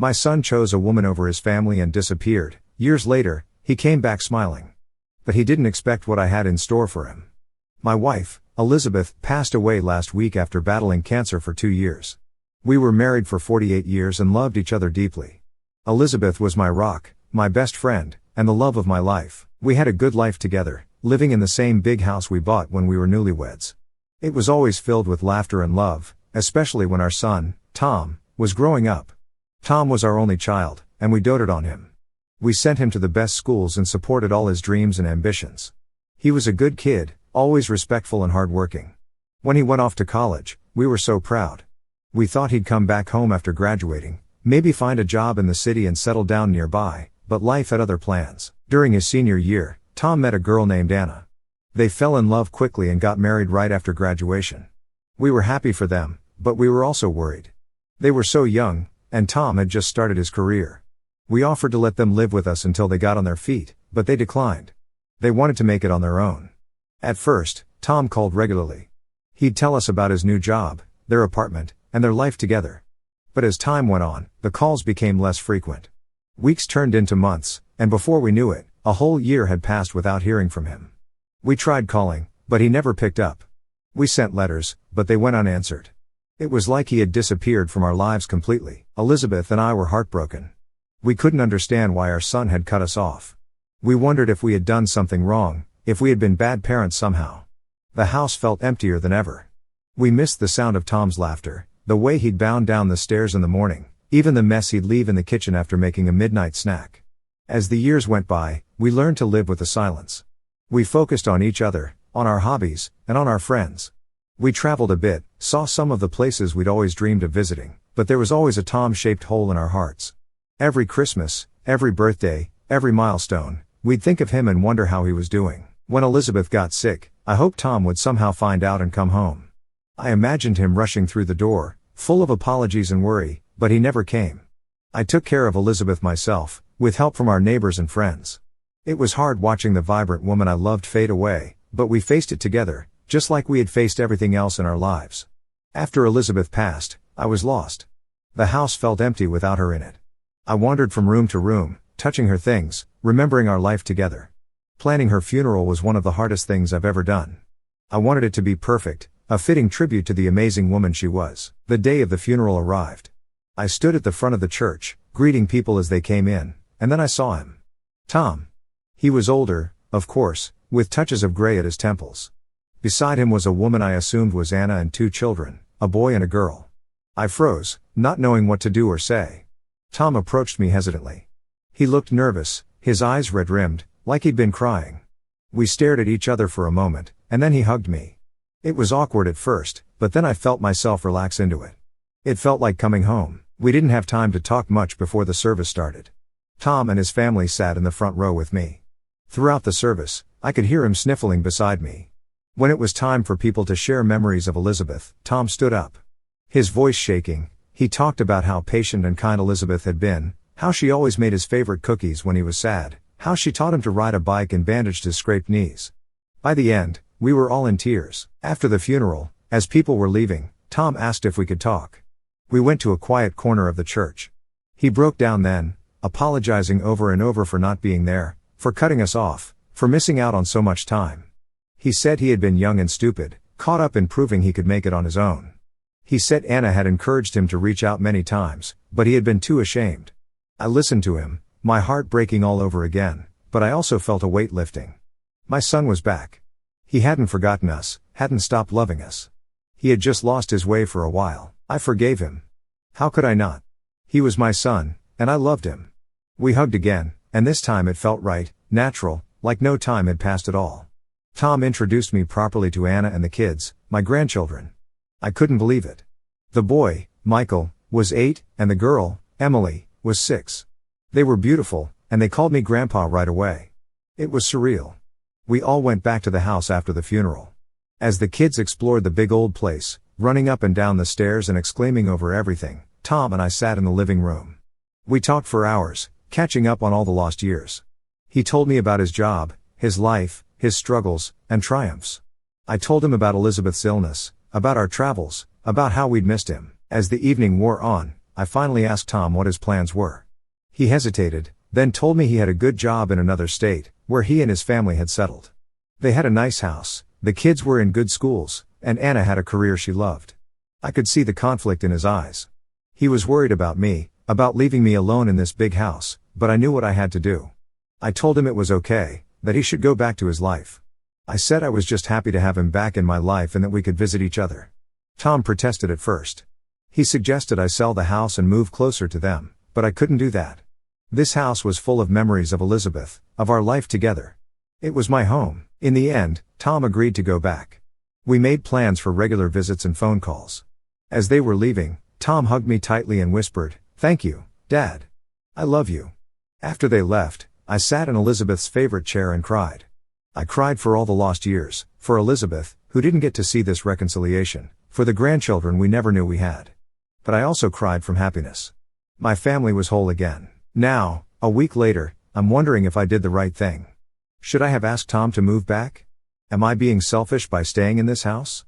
My son chose a woman over his family and disappeared. Years later, he came back smiling. But he didn't expect what I had in store for him. My wife, Elizabeth, passed away last week after battling cancer for 2 years. We were married for 48 years and loved each other deeply. Elizabeth was my rock, my best friend, and the love of my life. We had a good life together, living in the same big house we bought when we were newlyweds. It was always filled with laughter and love, especially when our son, Tom, was growing up. Tom was our only child, and we doted on him. We sent him to the best schools and supported all his dreams and ambitions. He was a good kid, always respectful and hardworking. When he went off to college, we were so proud. We thought he'd come back home after graduating, maybe find a job in the city and settle down nearby, but life had other plans. During his senior year, Tom met a girl named Anna. They fell in love quickly and got married right after graduation. We were happy for them, but we were also worried. They were so young, and Tom had just started his career. We offered to let them live with us until they got on their feet, but they declined. They wanted to make it on their own. At first, Tom called regularly. He'd tell us about his new job, their apartment, and their life together. But as time went on, the calls became less frequent. Weeks turned into months, and before we knew it, a whole year had passed without hearing from him. We tried calling, but he never picked up. We sent letters, but they went unanswered. It was like he had disappeared from our lives completely. Elizabeth and I were heartbroken. We couldn't understand why our son had cut us off. We wondered if we had done something wrong, if we had been bad parents somehow. The house felt emptier than ever. We missed the sound of Tom's laughter, the way he'd bound down the stairs in the morning, even the mess he'd leave in the kitchen after making a midnight snack. As the years went by, we learned to live with the silence. We focused on each other, on our hobbies, and on our friends. We traveled a bit, saw some of the places we'd always dreamed of visiting, but there was always a Tom-shaped hole in our hearts. Every Christmas, every birthday, every milestone, we'd think of him and wonder how he was doing. When Elizabeth got sick, I hoped Tom would somehow find out and come home. I imagined him rushing through the door, full of apologies and worry, but he never came. I took care of Elizabeth myself, with help from our neighbors and friends. It was hard watching the vibrant woman I loved fade away, but we faced it together, just like we had faced everything else in our lives. After Elizabeth passed, I was lost. The house felt empty without her in it. I wandered from room to room, touching her things, remembering our life together. Planning her funeral was one of the hardest things I've ever done. I wanted it to be perfect, a fitting tribute to the amazing woman she was. The day of the funeral arrived. I stood at the front of the church, greeting people as they came in, and then I saw him. Tom. He was older, of course, with touches of gray at his temples. Beside him was a woman I assumed was Anna and 2 children, a boy and a girl. I froze, not knowing what to do or say. Tom approached me hesitantly. He looked nervous, his eyes red-rimmed, like he'd been crying. We stared at each other for a moment, and then he hugged me. It was awkward at first, but then I felt myself relax into it. It felt like coming home. We didn't have time to talk much before the service started. Tom and his family sat in the front row with me. Throughout the service, I could hear him sniffling beside me. When it was time for people to share memories of Elizabeth, Tom stood up. His voice shaking, he talked about how patient and kind Elizabeth had been, how she always made his favorite cookies when he was sad, how she taught him to ride a bike and bandaged his scraped knees. By the end, we were all in tears. After the funeral, as people were leaving, Tom asked if we could talk. We went to a quiet corner of the church. He broke down then, apologizing over and over for not being there, for cutting us off, for missing out on so much time. He said he had been young and stupid, caught up in proving he could make it on his own. He said Anna had encouraged him to reach out many times, but he had been too ashamed. I listened to him, my heart breaking all over again, but I also felt a weight lifting. My son was back. He hadn't forgotten us, hadn't stopped loving us. He had just lost his way for a while. I forgave him. How could I not? He was my son, and I loved him. We hugged again, and this time it felt right, natural, like no time had passed at all. Tom introduced me properly to Anna and the kids, my grandchildren. I couldn't believe it. The boy, Michael, was 8, and the girl, Emily, was 6. They were beautiful, and they called me Grandpa right away. It was surreal. We all went back to the house after the funeral. As the kids explored the big old place, running up and down the stairs and exclaiming over everything, Tom and I sat in the living room. We talked for hours, catching up on all the lost years. He told me about his job, his life, his struggles, and triumphs. I told him about Elizabeth's illness, about our travels, about how we'd missed him. As the evening wore on, I finally asked Tom what his plans were. He hesitated, then told me he had a good job in another state, where he and his family had settled. They had a nice house, the kids were in good schools, and Anna had a career she loved. I could see the conflict in his eyes. He was worried about me, about leaving me alone in this big house, but I knew what I had to do. I told him it was okay, that he should go back to his life. I said I was just happy to have him back in my life and that we could visit each other. Tom protested at first. He suggested I sell the house and move closer to them, but I couldn't do that. This house was full of memories of Elizabeth, of our life together. It was my home. In the end, Tom agreed to go back. We made plans for regular visits and phone calls. As they were leaving, Tom hugged me tightly and whispered, "Thank you, Dad. I love you." After they left, I sat in Elizabeth's favorite chair and cried. I cried for all the lost years, for Elizabeth, who didn't get to see this reconciliation, for the grandchildren we never knew we had. But I also cried from happiness. My family was whole again. Now, a week later, I'm wondering if I did the right thing. Should I have asked Tom to move back? Am I being selfish by staying in this house?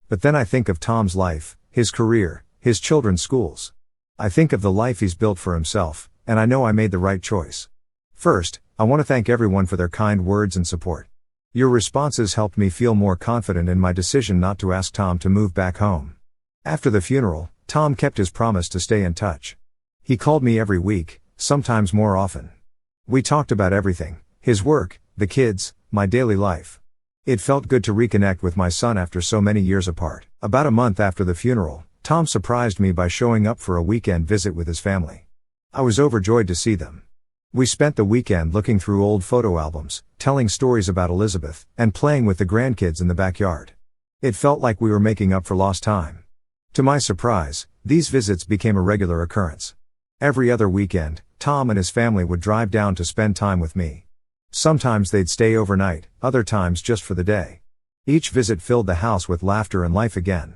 But then I think of Tom's life, his career, his children's schools. I think of the life he's built for himself, and I know I made the right choice. First, I want to thank everyone for their kind words and support. Your responses helped me feel more confident in my decision not to ask Tom to move back home. After the funeral, Tom kept his promise to stay in touch. He called me every week, sometimes more often. We talked about everything, his work, the kids, my daily life. It felt good to reconnect with my son after so many years apart. About a month after the funeral, Tom surprised me by showing up for a weekend visit with his family. I was overjoyed to see them. We spent the weekend looking through old photo albums, telling stories about Elizabeth, and playing with the grandkids in the backyard. It felt like we were making up for lost time. To my surprise, these visits became a regular occurrence. Every other weekend, Tom and his family would drive down to spend time with me. Sometimes they'd stay overnight, other times just for the day. Each visit filled the house with laughter and life again.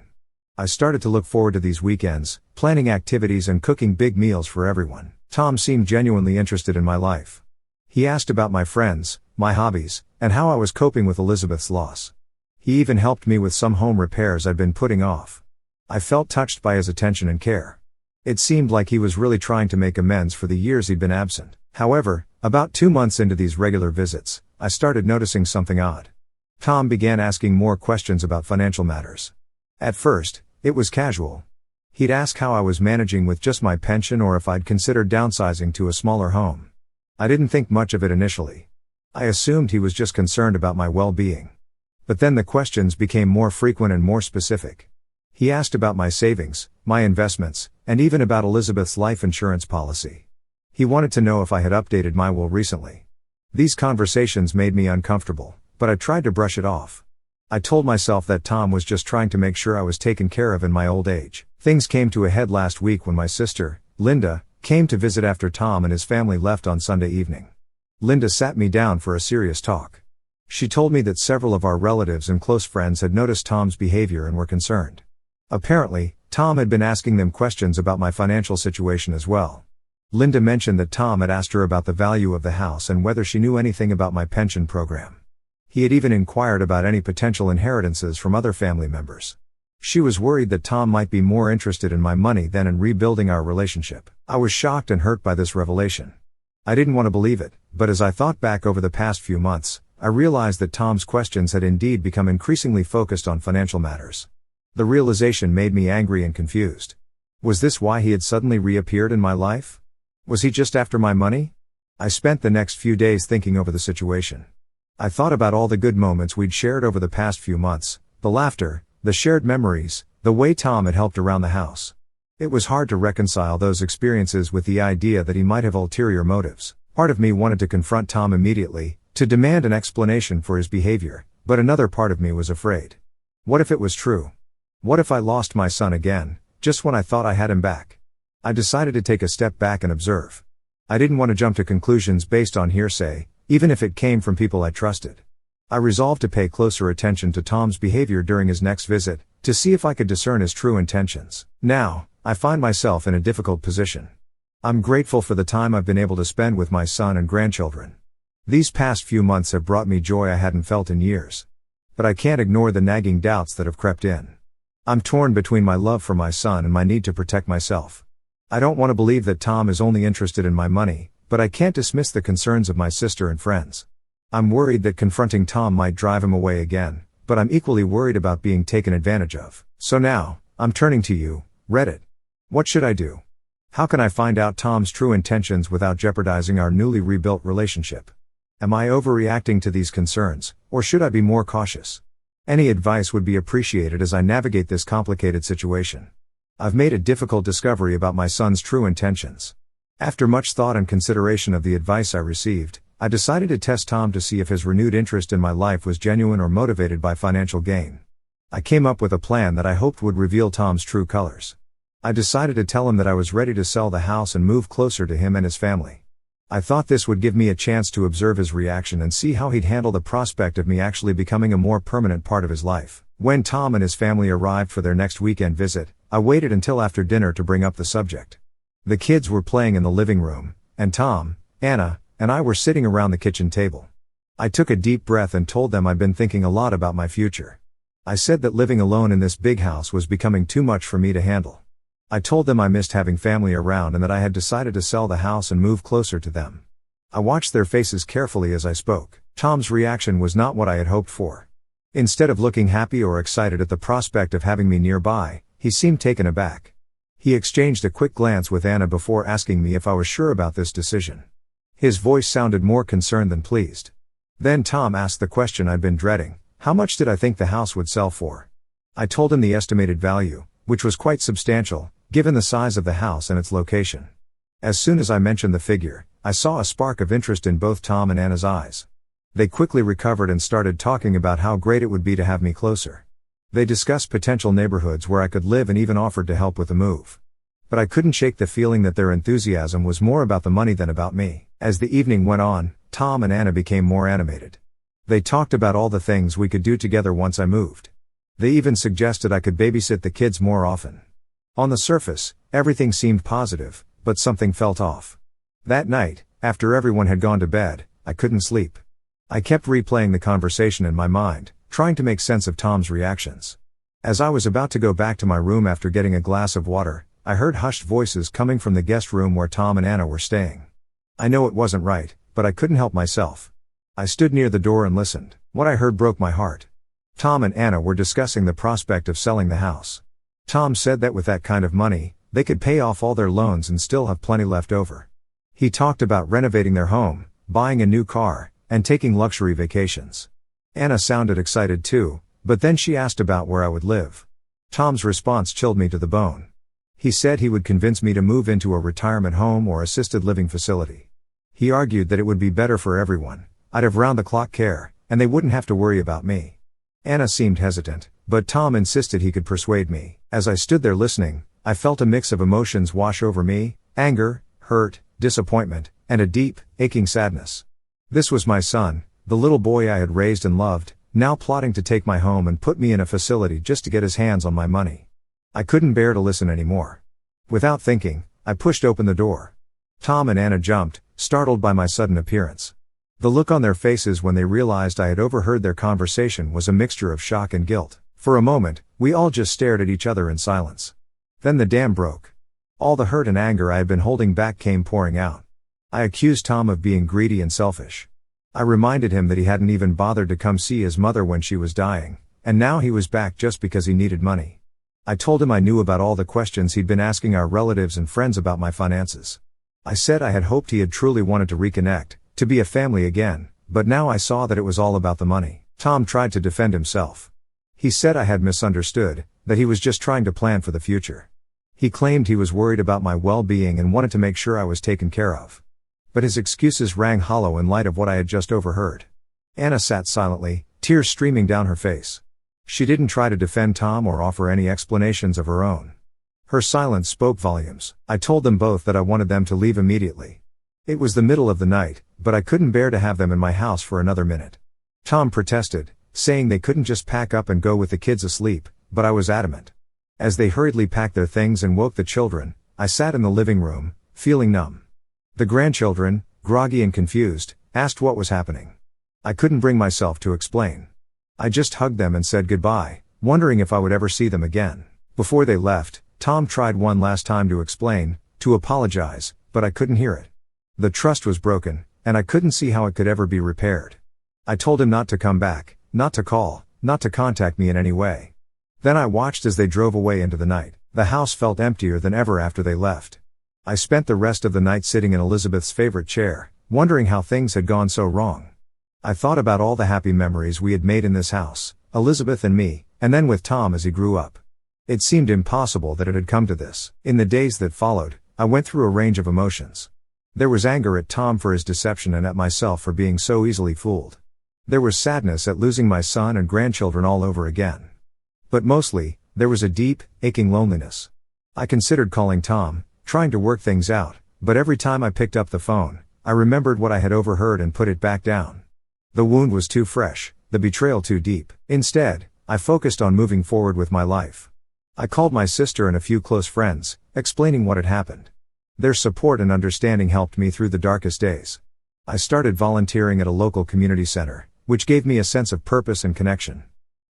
I started to look forward to these weekends, planning activities and cooking big meals for everyone. Tom seemed genuinely interested in my life. He asked about my friends, my hobbies, and how I was coping with Elizabeth's loss. He even helped me with some home repairs I'd been putting off. I felt touched by his attention and care. It seemed like he was really trying to make amends for the years he'd been absent. However, about 2 months into these regular visits, I started noticing something odd. Tom began asking more questions about financial matters. At first, it was casual. He'd ask how I was managing with just my pension or if I'd considered downsizing to a smaller home. I didn't think much of it initially. I assumed he was just concerned about my well-being. But then the questions became more frequent and more specific. He asked about my savings, my investments, and even about Elizabeth's life insurance policy. He wanted to know if I had updated my will recently. These conversations made me uncomfortable, but I tried to brush it off. I told myself that Tom was just trying to make sure I was taken care of in my old age. Things came to a head last week when my sister, Linda, came to visit after Tom and his family left on Sunday evening. Linda sat me down for a serious talk. She told me that several of our relatives and close friends had noticed Tom's behavior and were concerned. Apparently, Tom had been asking them questions about my financial situation as well. Linda mentioned that Tom had asked her about the value of the house and whether she knew anything about my pension program. He had even inquired about any potential inheritances from other family members. She was worried that Tom might be more interested in my money than in rebuilding our relationship. I was shocked and hurt by this revelation. I didn't want to believe it, but as I thought back over the past few months, I realized that Tom's questions had indeed become increasingly focused on financial matters. The realization made me angry and confused. Was this why he had suddenly reappeared in my life? Was he just after my money? I spent the next few days thinking over the situation. I thought about all the good moments we'd shared over the past few months, the laughter, the shared memories, the way Tom had helped around the house. It was hard to reconcile those experiences with the idea that he might have ulterior motives. Part of me wanted to confront Tom immediately, to demand an explanation for his behavior, but another part of me was afraid. What if it was true? What if I lost my son again, just when I thought I had him back? I decided to take a step back and observe. I didn't want to jump to conclusions based on hearsay, even if it came from people I trusted. I resolved to pay closer attention to Tom's behavior during his next visit, to see if I could discern his true intentions. Now, I find myself in a difficult position. I'm grateful for the time I've been able to spend with my son and grandchildren. These past few months have brought me joy I hadn't felt in years. But I can't ignore the nagging doubts that have crept in. I'm torn between my love for my son and my need to protect myself. I don't want to believe that Tom is only interested in my money, but I can't dismiss the concerns of my sister and friends. I'm worried that confronting Tom might drive him away again, but I'm equally worried about being taken advantage of. So now, I'm turning to you, Reddit. What should I do? How can I find out Tom's true intentions without jeopardizing our newly rebuilt relationship? Am I overreacting to these concerns, or should I be more cautious? Any advice would be appreciated as I navigate this complicated situation. I've made a difficult discovery about my son's true intentions. After much thought and consideration of the advice I received, I decided to test Tom to see if his renewed interest in my life was genuine or motivated by financial gain. I came up with a plan that I hoped would reveal Tom's true colors. I decided to tell him that I was ready to sell the house and move closer to him and his family. I thought this would give me a chance to observe his reaction and see how he'd handle the prospect of me actually becoming a more permanent part of his life. When Tom and his family arrived for their next weekend visit, I waited until after dinner to bring up the subject. The kids were playing in the living room, and Tom, Anna, and I were sitting around the kitchen table. I took a deep breath and told them I'd been thinking a lot about my future. I said that living alone in this big house was becoming too much for me to handle. I told them I missed having family around and that I had decided to sell the house and move closer to them. I watched their faces carefully as I spoke. Tom's reaction was not what I had hoped for. Instead of looking happy or excited at the prospect of having me nearby, he seemed taken aback. He exchanged a quick glance with Anna before asking me if I was sure about this decision. His voice sounded more concerned than pleased. Then Tom asked the question I'd been dreading: how much did I think the house would sell for? I told him the estimated value, which was quite substantial, given the size of the house and its location. As soon as I mentioned the figure, I saw a spark of interest in both Tom and Anna's eyes. They quickly recovered and started talking about how great it would be to have me closer. They discussed potential neighborhoods where I could live and even offered to help with the move. But I couldn't shake the feeling that their enthusiasm was more about the money than about me. As the evening went on, Tom and Anna became more animated. They talked about all the things we could do together once I moved. They even suggested I could babysit the kids more often. On the surface, everything seemed positive, but something felt off. That night, after everyone had gone to bed, I couldn't sleep. I kept replaying the conversation in my mind, trying to make sense of Tom's reactions. As I was about to go back to my room after getting a glass of water, I heard hushed voices coming from the guest room where Tom and Anna were staying. I know it wasn't right, but I couldn't help myself. I stood near the door and listened. What I heard broke my heart. Tom and Anna were discussing the prospect of selling the house. Tom said that with that kind of money, they could pay off all their loans and still have plenty left over. He talked about renovating their home, buying a new car, and taking luxury vacations. Anna sounded excited too, but then she asked about where I would live. Tom's response chilled me to the bone. He said he would convince me to move into a retirement home or assisted living facility. He argued that it would be better for everyone. I'd have round-the-clock care, and they wouldn't have to worry about me. Anna seemed hesitant, but Tom insisted he could persuade me. As I stood there listening, I felt a mix of emotions wash over me: anger, hurt, disappointment, and a deep, aching sadness. This was my son, the little boy I had raised and loved, now plotting to take my home and put me in a facility just to get his hands on my money. I couldn't bear to listen anymore. Without thinking, I pushed open the door. Tom and Anna jumped, startled by my sudden appearance. The look on their faces when they realized I had overheard their conversation was a mixture of shock and guilt. For a moment, we all just stared at each other in silence. Then the dam broke. All the hurt and anger I had been holding back came pouring out. I accused Tom of being greedy and selfish. I reminded him that he hadn't even bothered to come see his mother when she was dying, and now he was back just because he needed money. I told him I knew about all the questions he'd been asking our relatives and friends about my finances. I said I had hoped he had truly wanted to reconnect, to be a family again, but now I saw that it was all about the money. Tom tried to defend himself. He said I had misunderstood, that he was just trying to plan for the future. He claimed he was worried about my well-being and wanted to make sure I was taken care of. But his excuses rang hollow in light of what I had just overheard. Anna sat silently, tears streaming down her face. She didn't try to defend Tom or offer any explanations of her own. Her silence spoke volumes. I told them both that I wanted them to leave immediately. It was the middle of the night, but I couldn't bear to have them in my house for another minute. Tom protested, saying they couldn't just pack up and go with the kids asleep, but I was adamant. As they hurriedly packed their things and woke the children, I sat in the living room, feeling numb. The grandchildren, groggy and confused, asked what was happening. I couldn't bring myself to explain. I just hugged them and said goodbye, wondering if I would ever see them again. Before they left, Tom tried one last time to explain, to apologize, but I couldn't hear it. The trust was broken, and I couldn't see how it could ever be repaired. I told him not to come back, not to call, not to contact me in any way. Then I watched as they drove away into the night. The house felt emptier than ever after they left. I spent the rest of the night sitting in Elizabeth's favorite chair, wondering how things had gone so wrong. I thought about all the happy memories we had made in this house, Elizabeth and me, and then with Tom as he grew up. It seemed impossible that it had come to this. In the days that followed, I went through a range of emotions. There was anger at Tom for his deception and at myself for being so easily fooled. There was sadness at losing my son and grandchildren all over again. But mostly, there was a deep, aching loneliness. I considered calling Tom, trying to work things out, but every time I picked up the phone, I remembered what I had overheard and put it back down. The wound was too fresh, the betrayal too deep. Instead, I focused on moving forward with my life. I called my sister and a few close friends, explaining what had happened. Their support and understanding helped me through the darkest days. I started volunteering at a local community center, which gave me a sense of purpose and connection.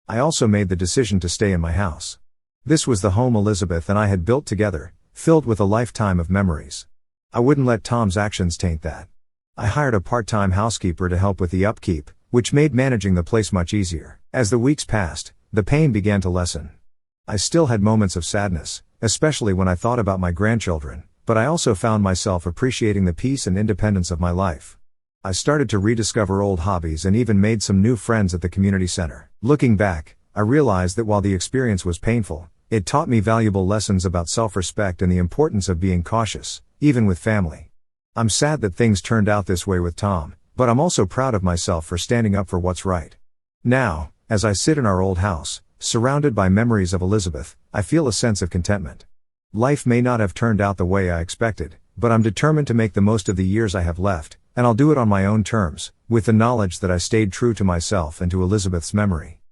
I also made the decision to stay in my house. This was the home Elizabeth and I had built together, filled with a lifetime of memories. I wouldn't let Tom's actions taint that. I hired a part-time housekeeper to help with the upkeep, which made managing the place much easier. As the weeks passed, the pain began to lessen. I still had moments of sadness, especially when I thought about my grandchildren, but I also found myself appreciating the peace and independence of my life. I started to rediscover old hobbies and even made some new friends at the community center. Looking back, I realized that while the experience was painful, it taught me valuable lessons about self-respect and the importance of being cautious, even with family. I'm sad that things turned out this way with Tom, but I'm also proud of myself for standing up for what's right. Now, as I sit in our old house, surrounded by memories of Elizabeth, I feel a sense of contentment. Life may not have turned out the way I expected, but I'm determined to make the most of the years I have left, and I'll do it on my own terms, with the knowledge that I stayed true to myself and to Elizabeth's memory.